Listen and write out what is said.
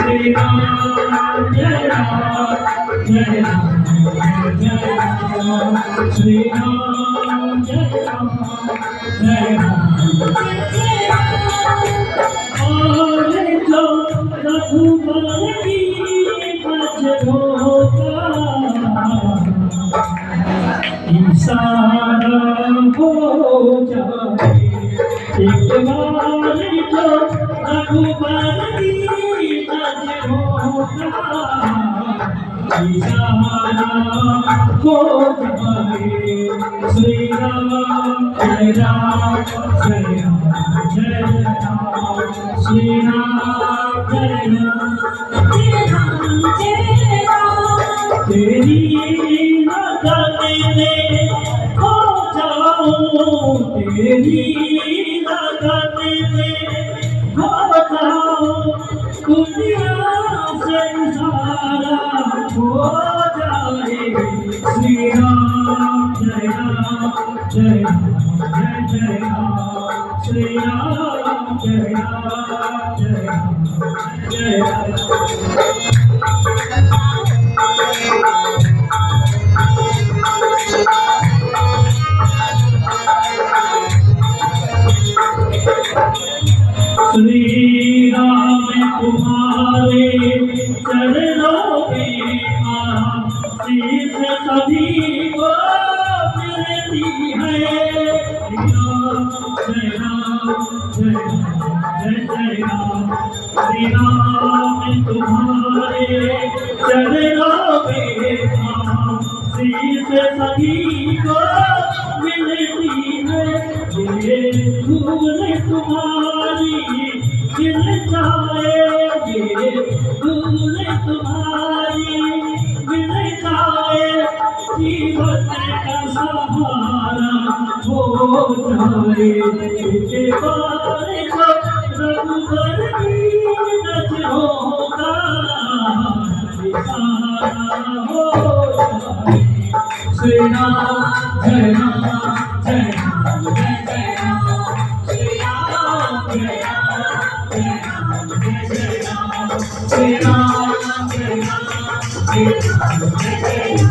Shri Ram Jai Ram Jai Ram Jai Ram Shri Ram Jai Ram Jai Ram और जो रघुबर की भज होगा इंसान हो जाए एक बार जो रघुबर की भज होगा इंसान हो जाए श्री राम जय राम जय राम जय राम श्री राम जय राम जय राम तेरी नगरी में हो जाऊं तेरी नगरी में हो जाऊं दुनिया से सारा हो जाए श्री राम जय राम जय राम जय जय राम श्री राम जय राम जय राम जय राम श्री राम तुम्हारे चरणों में आशीष सभी को मिलती है जय राम जय राम जय जय राम श्री राम तुम्हारे चरणों में आशीष सभी को मिलती है ये फूल तुम्हारी खिल जाएगी फूल तुम्हारी मिल जाए जीवन का सहारा हो जाए के बारे को रघुबर की नज होगा सहारा हो जाए श्री राम जय राम जय राम जय जय राम श्री राम जय राम जय राम जय जय राम श्री राम जय राम जय राम जय जय राम